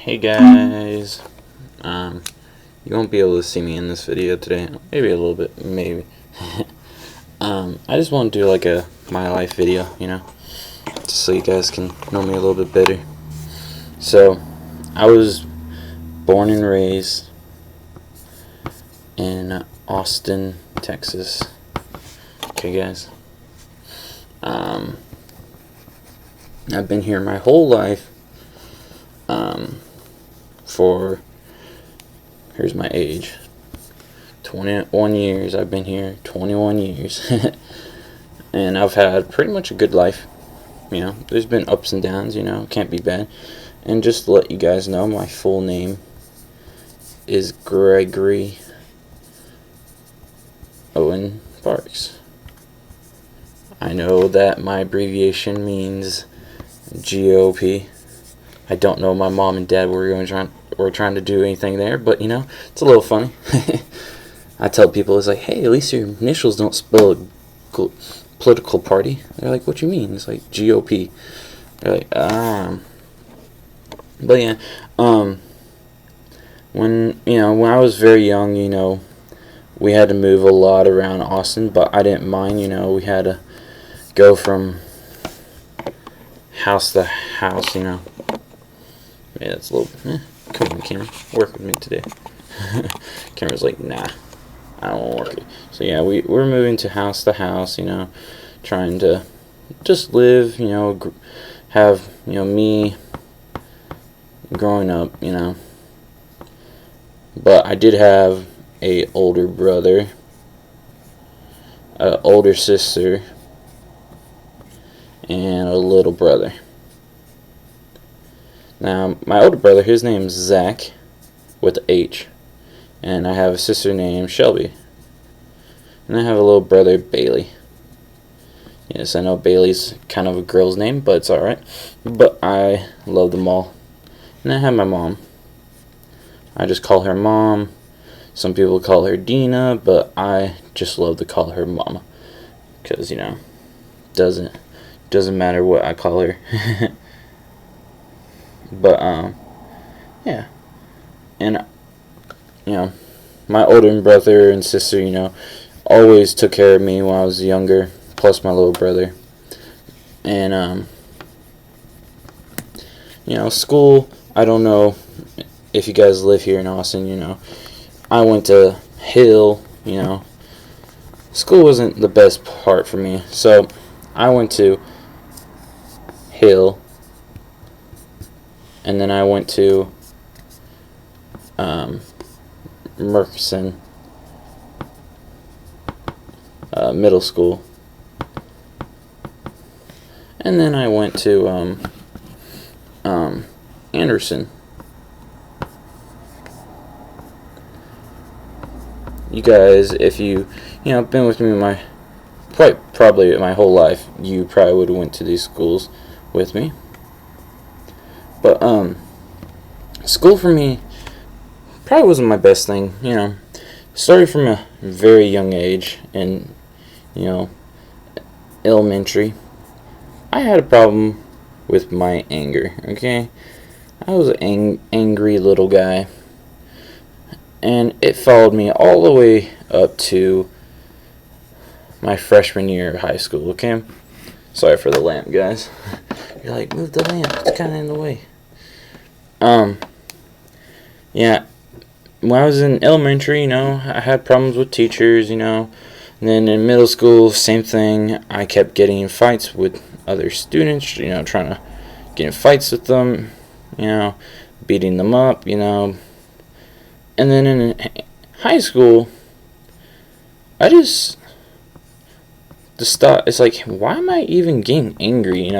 Hey guys, you won't be able to see me in this video today. Maybe a little bit, maybe. I just want to do like a my life video, just so you guys can know me a little bit better. So, I was born and raised in Austin, Texas. Okay, guys. I've been here my whole life. Here's my age. 21 years I've been here. 21 years. And I've had pretty much a good life. There's been ups and downs, can't be bad. And just to let you guys know, my full name is Gregory Owen Parks. I know that my abbreviation means GOP. I don't know my mom and dad were trying to do anything there, but it's a little funny. I tell people, it's like, hey, at least your initials don't spell a political party. They're like, what you mean? It's like GOP. They're like, But yeah, when I was very young, we had to move a lot around Austin, but I didn't mind. We had to go from house to house. Yeah, that's a little. Come on, camera, work with me today. Camera's like, nah, I don't want to work it. So yeah, we're moving to house, trying to just live, have me growing up, But I did have a older brother, a older sister, and a little brother. Now, my older brother, his name's Zach, with H, and I have a sister named Shelby, and I have a little brother, Bailey. Yes, I know Bailey's kind of a girl's name, but it's alright. But I love them all. And I have my mom. I just call her Mom. Some people call her Dina, but I just love to call her Mama. Because, doesn't matter what I call her. But, yeah. And, my older brother and sister, always took care of me when I was younger, plus my little brother. And, school, I don't know if you guys live here in Austin, I went to Hill, School wasn't the best part for me, so I went to Hill. And then I went to Murchison Middle School. And then I went to Anderson. You guys, if you been with me probably my whole life, you probably would have went to these schools with me. But, school for me probably wasn't my best thing, Started from a very young age in, elementary. I had a problem with my anger, okay? I was an angry little guy. And it followed me all the way up to my freshman year of high school, okay? Sorry for the lamp, guys. You're like, move the lamp, it's kind of in the way. Yeah, when I was in elementary, I had problems with teachers, and then in middle school, same thing. I kept getting in fights with other students, trying to get in fights with them, beating them up, And then in high school, it's like, why am I even getting angry,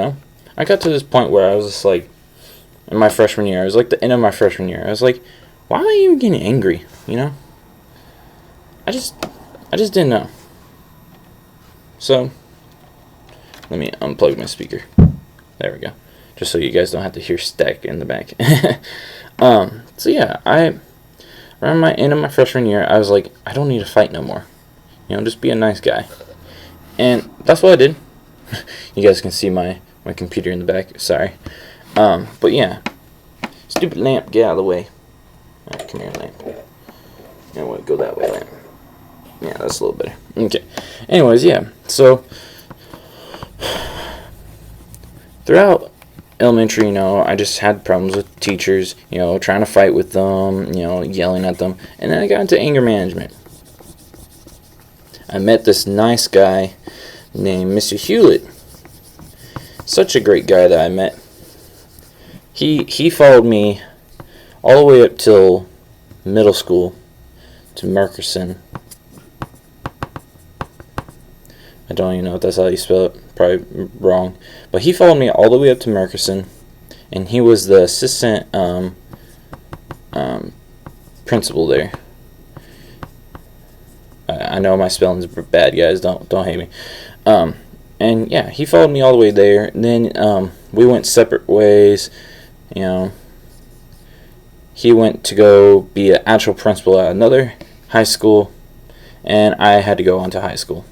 I got to this point where I was just like, in my freshman year, it was like the end of my freshman year, I was like, why am I even getting angry, I just didn't know. So, let me unplug my speaker. There we go. Just so you guys don't have to hear static in the back. So yeah, around my end of my freshman year, I was like, I don't need to fight no more. Just be a nice guy. And that's what I did. You guys can see my computer in the back. Sorry. But yeah, Stupid lamp, get out of the way. Alright, come here, lamp. I want to go that way, lamp. Yeah, that's a little better. Okay. Anyways, yeah. So, throughout elementary, I just had problems with teachers, trying to fight with them, yelling at them. And then I got into anger management. I met this nice guy named Mr. Hewlett. Such a great guy that I met. He followed me all the way up till middle school to Merkerson. I don't even know if that's how you spell it. Probably wrong. But he followed me all the way up to Merkerson, and he was the assistant principal there. I know my spelling's bad, guys. Don't hate me. And yeah, he followed me all the way there. And then we went separate ways. He went to go be an actual principal at another high school, and I had to go on to high school.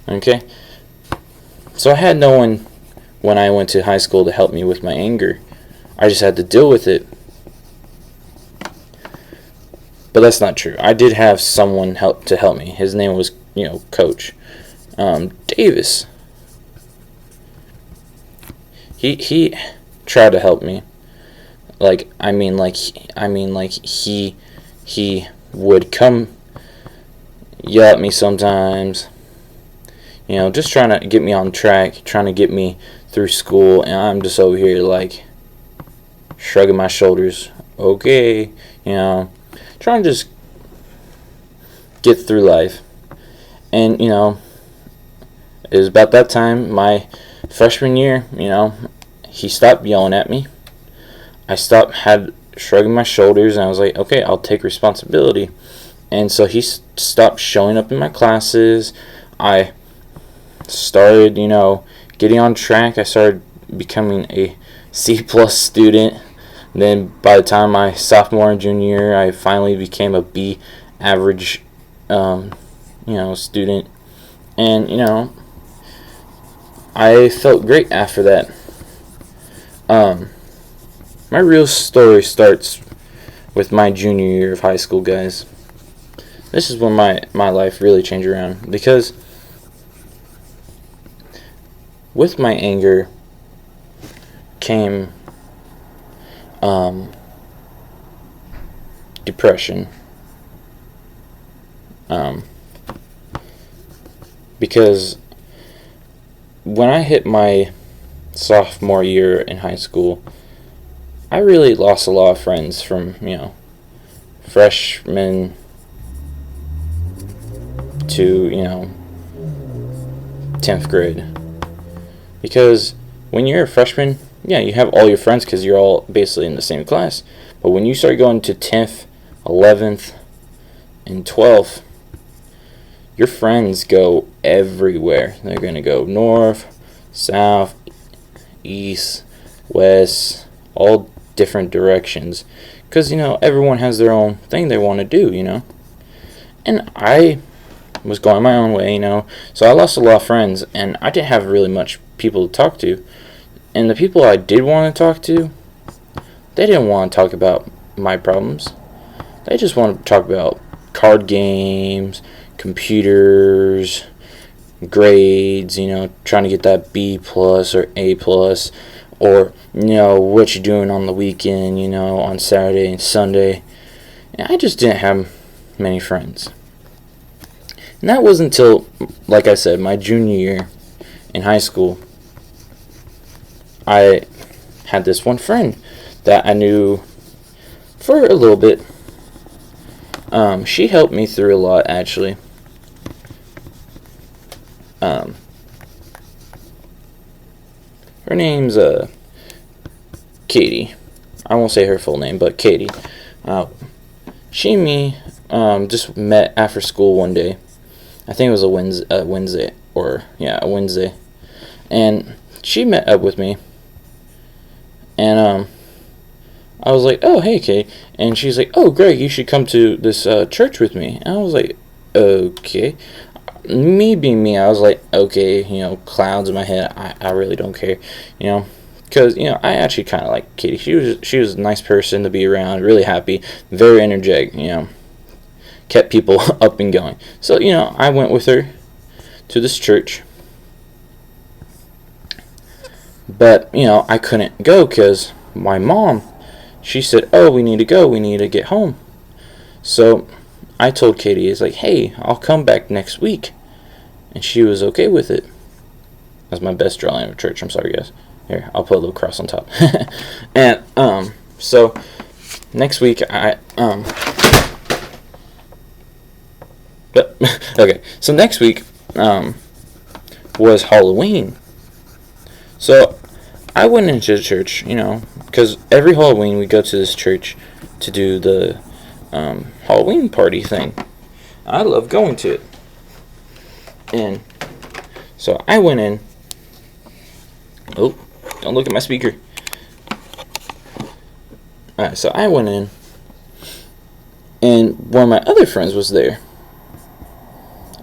Okay? So I had no one when I went to high school to help me with my anger. I just had to deal with it. But that's not true. I did have someone to help me. His name was, Coach Davis. He tried to help me. He would come yell at me sometimes. Just trying to get me on track, trying to get me through school, and I'm just over here shrugging my shoulders. Okay, trying to just get through life. And it was about that time, my freshman year, he stopped yelling at me. I had shrugging my shoulders, and I was like, okay, I'll take responsibility. And so he stopped showing up in my classes. I started, getting on track. I started becoming a C+ student. And then by the time my sophomore and junior year, I finally became a B average, student. And, I felt great after that. My real story starts with my junior year of high school, guys. This is when my life really changed around, because with my anger came depression. Because when I hit my sophomore year in high school, I really lost a lot of friends from, freshman to, 10th grade. Because when you're a freshman, yeah, you have all your friends because you're all basically in the same class. But when you start going to 10th, 11th, and 12th, your friends go everywhere. They're going to go north, south, east, west, all different directions. Because, everyone has their own thing they want to do, And I was going my own way, So I lost a lot of friends, and I didn't have really much people to talk to. And the people I did want to talk to, they didn't want to talk about my problems. They just want to talk about card games, computers, grades, trying to get that B+ or A+, or, what you're doing on the weekend, on Saturday and Sunday. And I just didn't have many friends. And that wasn't until, like I said, my junior year in high school, I had this one friend that I knew for a little bit. She helped me through a lot, actually. Her name's Katie. I won't say her full name, but Katie. She and me just met after school one day. I think it was a Wednesday, a Wednesday. And she met up with me. And I was like, oh, hey, Kate. And she's like, oh, Greg, you should come to this church with me. And I was like, okay. Me being me, I was like, okay, clouds in my head. I really don't care, because I actually kind of like Katie. She was a nice person to be around, really happy, very energetic. Kept people up and going. So I went with her to this church, but I couldn't go because my mom, she said, "Oh, we need to go. We need to get home." So I told Katie, it's like, "Hey, I'll come back next week," and she was okay with it. That's my best drawing of a church. I'm sorry, guys. Here, I'll put a little cross on top. And so next week okay. So next week was Halloween. So I went into the church, because every Halloween we go to this church to do the Halloween party thing. I love going to it. And so I went in. Oh, don't look at my speaker. Alright, so I went in, and one of my other friends was there.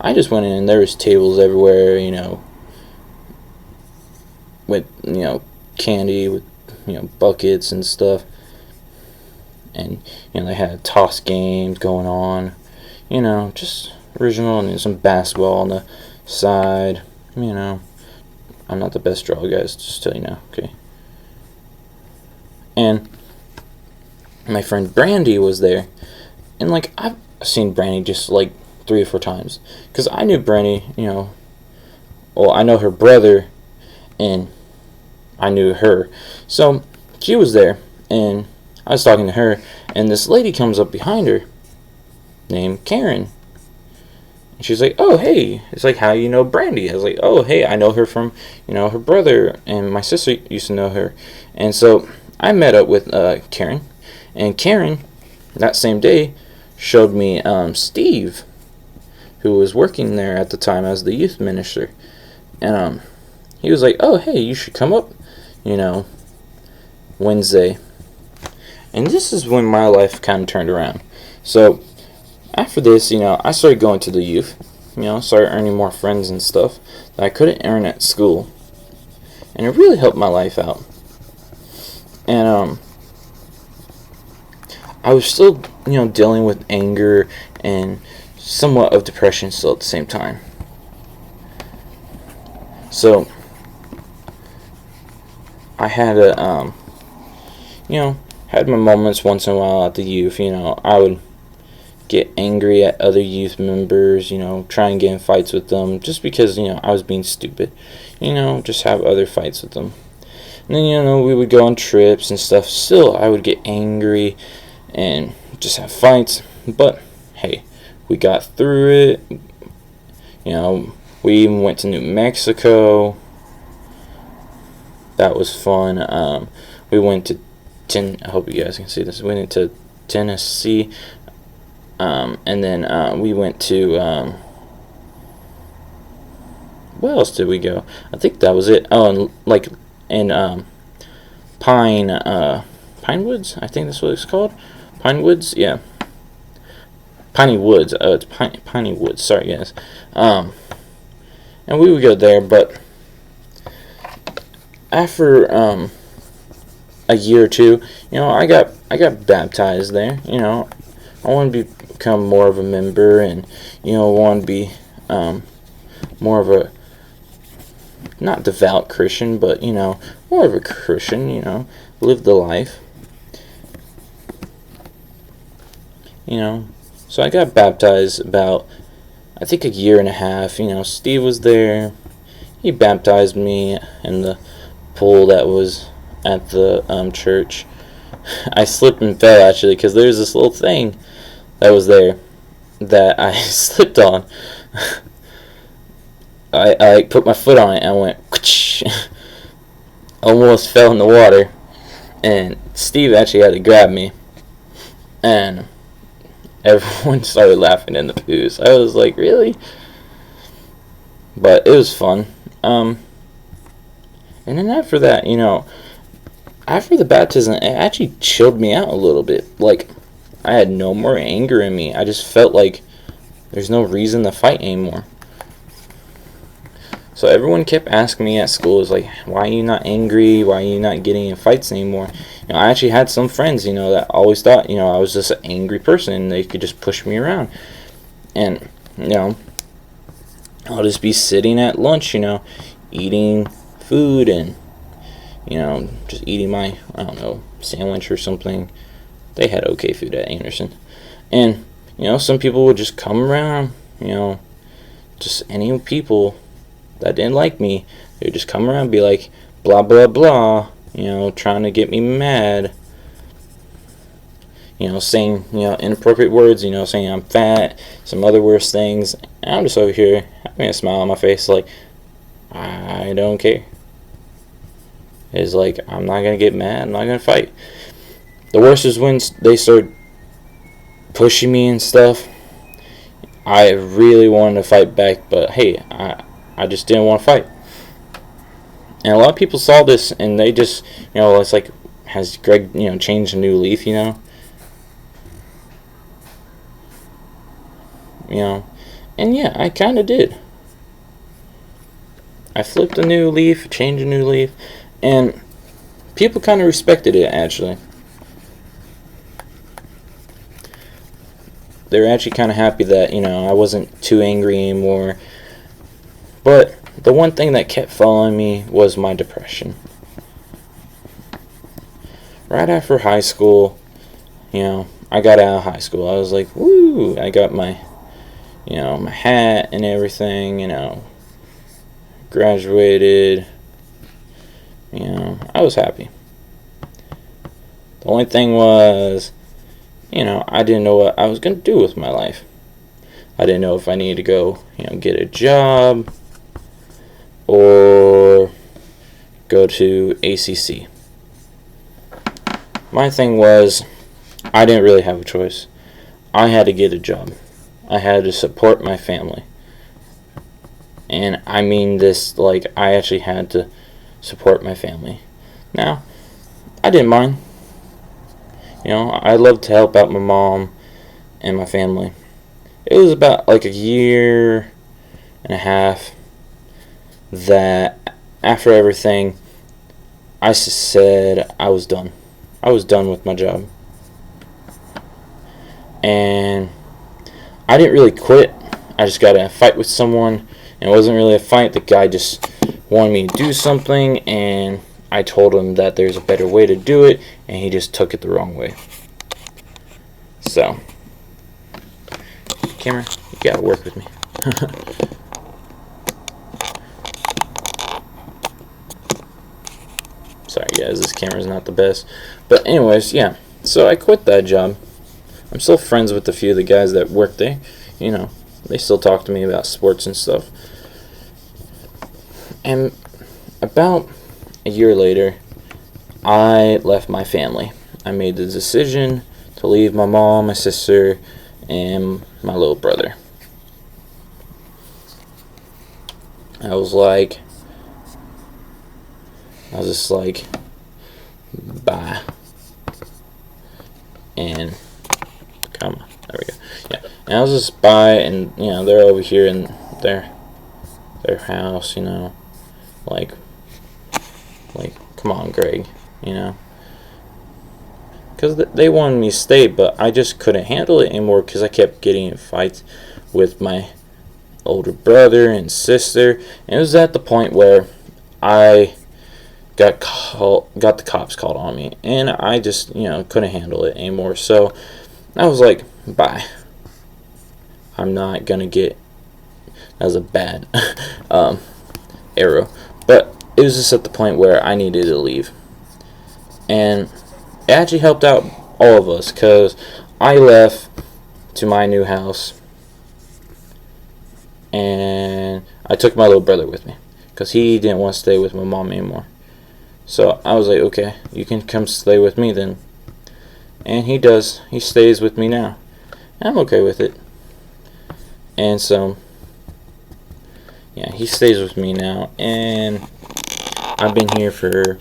I just went in, and there was tables everywhere, with, candy, with, buckets and stuff. And, they had toss games going on, just original, and some basketball on the side, I'm not the best drawer, guys, just to tell you now, okay? And my friend Brandy was there, and, I've seen Brandy just, 3 or 4 times, because I knew Brandy, well, I know her brother, and I knew her, so she was there, and I was talking to her, and this lady comes up behind her, named Karen. And she's like, "Oh, hey." It's like, "How you know Brandy?" I was like, "Oh, hey, I know her from, her brother, and my sister used to know her." And so I met up with Karen, and Karen, that same day, showed me Steve, who was working there at the time as the youth minister. And he was like, "Oh, hey, you should come up, Wednesday." And this is when my life kind of turned around. So after this, I started going to the youth, started earning more friends and stuff that I couldn't earn at school. And it really helped my life out. And I was still, dealing with anger and somewhat of depression still at the same time. So I had had my moments once in a while at the youth. I would get angry at other youth members, try and get in fights with them just because, I was being stupid, just have other fights with them. And then, we would go on trips and stuff. Still, I would get angry and just have fights. But, hey, we got through it. We even went to New Mexico. That was fun. We went to I hope you guys can see this. We went to Tennessee. And then we went to where else did we go? I think that was it. Oh, and Pine Woods, I think that's what it's called. Pine Woods, yeah. Piney Woods. It's Piney Woods. Sorry, guys. And we would go there, but after a year or two, I got baptized there. I want to become more of a member, and want to be more of a, not devout Christian, but more of a Christian. Live the life. So I got baptized about, I think, a year and a half. Steve was there. He baptized me in the pool that was at the church. I slipped and fell, actually, because there's this little thing that was there that I slipped on. I put my foot on it and I went almost fell in the water, and Steve actually had to grab me, and everyone started laughing in the booth. I was like, really? But it was fun. And then after that, after the baptism, it actually chilled me out a little bit. I had no more anger in me. I just felt like there's no reason to fight anymore. So everyone kept asking me at school, is like, why are you not angry? Why are you not getting in fights anymore? I actually had some friends, that always thought, I was just an angry person and they could just push me around. And, I'll just be sitting at lunch, eating food and, just eating my, I don't know, sandwich or something. They had okay food at Anderson. And, some people would just come around, just any people that didn't like me, they would just come around and be like, blah, blah, blah, trying to get me mad. Saying, inappropriate words, saying I'm fat, some other worse things. And I'm just over here having a smile on my face like, I don't care. It's like, I'm not going to get mad, I'm not going to fight. The worst is when they start pushing me and stuff. I really wanted to fight back, but hey, I just didn't want to fight. And a lot of people saw this and they just, it's like, has Greg, changed a new leaf, And yeah, I kind of did. I flipped a new leaf, changed a new leaf, and people kind of respected it, actually. They were actually kind of happy that, I wasn't too angry anymore. But the one thing that kept following me was my depression. Right after high school, I got out of high school. I was like, woo, I got my my hat and everything, graduated, I was happy. The only thing was, I didn't know what I was going to do with my life. I didn't know if I needed to go, get a job or go to ACC. My thing was, I didn't really have a choice. I had to get a job. I had to support my family. And I mean this like I actually had to support my family. Now, I didn't mind. I loved to help out my mom and my family. It was about like a year and a half that after everything, I said I was done. I was done with my job. And I didn't really quit. I just got in a fight with someone, and it wasn't really a fight. The guy just wanted me to do something, and I told him that there's a better way to do it, and he just took it the wrong way. So, camera, you gotta work with me. Sorry guys, this camera's not the best. But anyways, yeah. So I quit that job. I'm still friends with a few of the guys that work there. They still talk to me about sports and stuff. And about a year later, I left my family. I made the decision to leave my mom, my sister, and my little brother. I was just like, bye. And come on, there we go. Yeah, and I was just by, and they're over here in their house, like come on, Greg, because they wanted me to stay, but I just couldn't handle it anymore because I kept getting in fights with my older brother and sister, and it was at the point where I got the cops called on me, and I just couldn't handle it anymore. So I was like, bye. I'm not gonna get. That was a bad arrow, but it was just at the point where I needed to leave, and it actually helped out all of us because I left to my new house, and I took my little brother with me because he didn't want to stay with my mom anymore. So I was like, okay, you can come stay with me then. And he does. He stays with me now. I'm okay with it. And so, yeah, he stays with me now. And I've been here for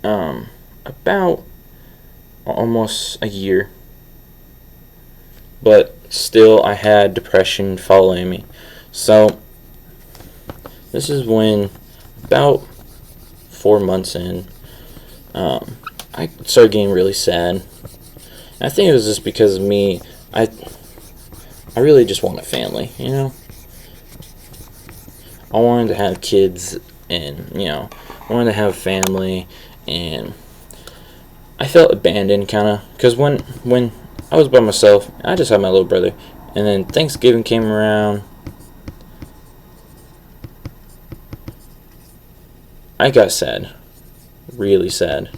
about almost a year. But still, I had depression following me. So, this is when, about 4 months in, I started getting really sad. I think it was just because of me. I really just want a family, you know? I wanted to have kids, and, you know, I wanted to have a family, and I felt abandoned, kind of, because when I was by myself, I just had my little brother, and then Thanksgiving came around, I got sad, really sad.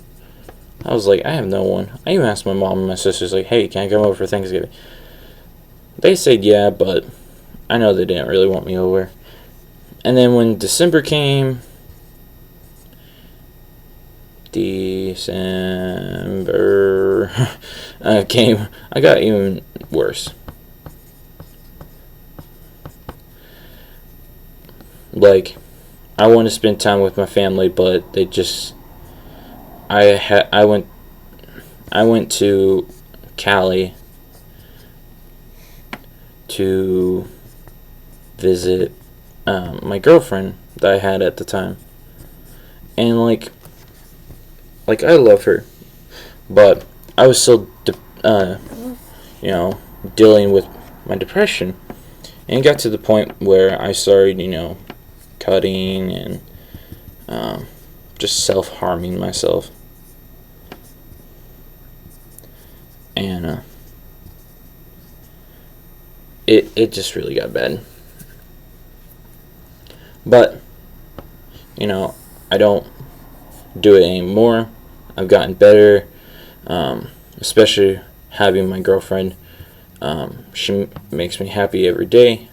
I was like, I have no one. I even asked my mom and my sisters, like, hey, can I come over for Thanksgiving? They said yeah, but I know they didn't really want me over. And then when December came, I got even worse. Like, I want to spend time with my family, but they just, I went to Cali to visit my girlfriend that I had at the time, and like I love her, but I was still you know, dealing with my depression, and it got to the point where I started, you know, cutting and just self-harming myself, and it just really got bad. But, you know, I don't do it anymore. I've gotten better, especially having my girlfriend. She makes me happy every day,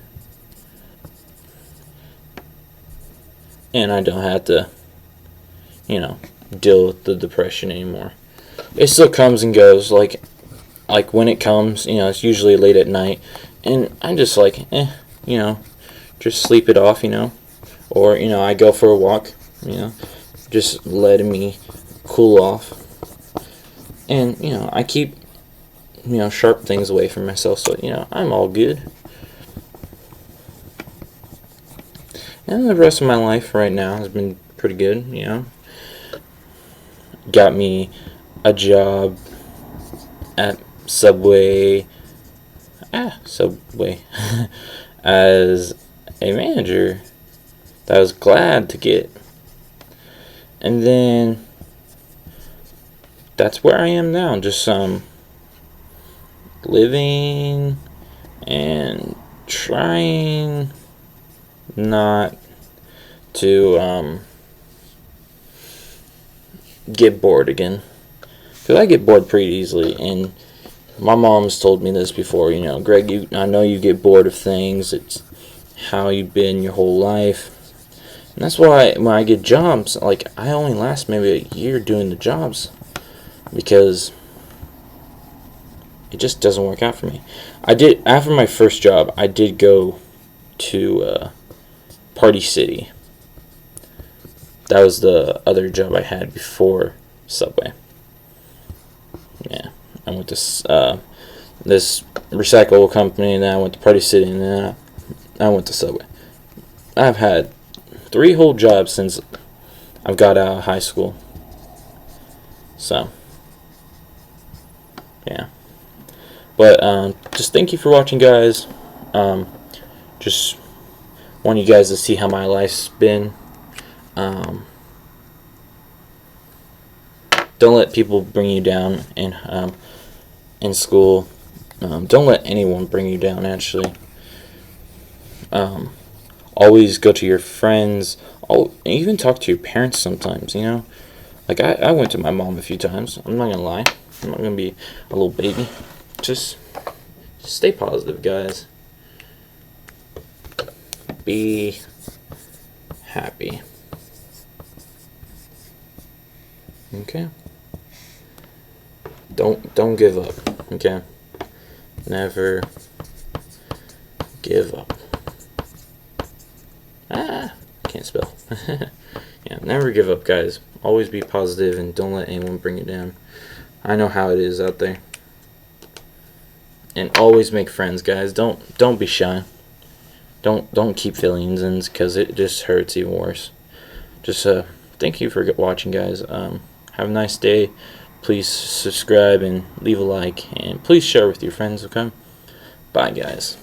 and I don't have to, you know, deal with the depression anymore. It still comes and goes. Like when it comes, you know, it's usually late at night, and I'm just like, you know, just sleep it off, you know, or, you know, I go for a walk, you know, just letting me cool off, and, you know, I keep, you know, sharp things away from myself, so, you know, I'm all good. And the rest of my life right now has been pretty good, you know. Got me a job at Subway, as a manager that I was glad to get. And then that's where I am now, just living and trying not to get bored again, because I get bored pretty easily, and my mom's told me this before, you know, Greg, I know you get bored of things, it's how you've been your whole life, and that's why when I get jobs, like, I only last maybe a year doing the jobs, because it just doesn't work out for me. After my first job, I did go to Party City. That was the other job I had before Subway. Yeah, I went to this recycle company, and then I went to Party City, and then I went to Subway. I've had 3 whole jobs since I've got out of high school. So, yeah. But just thank you for watching, guys. Just want you guys to see how my life's been. Don't let people bring you down in school. Don't let anyone bring you down, actually. Always go to your friends. Even talk to your parents sometimes, you know. Like, I went to my mom a few times. I'm not going to lie. I'm not going to be a little baby. Just stay positive, guys. Be happy. Okay? Don't give up, okay? Never give up. Can't spell. Yeah, never give up, guys. Always be positive and don't let anyone bring you down. I know how it is out there. And always make friends, guys. Don't be shy. Don't keep feelings in, because it just hurts even worse. Just thank you for watching, guys. Have a nice day. Please subscribe and leave a like, and please share with your friends. Okay, bye, guys.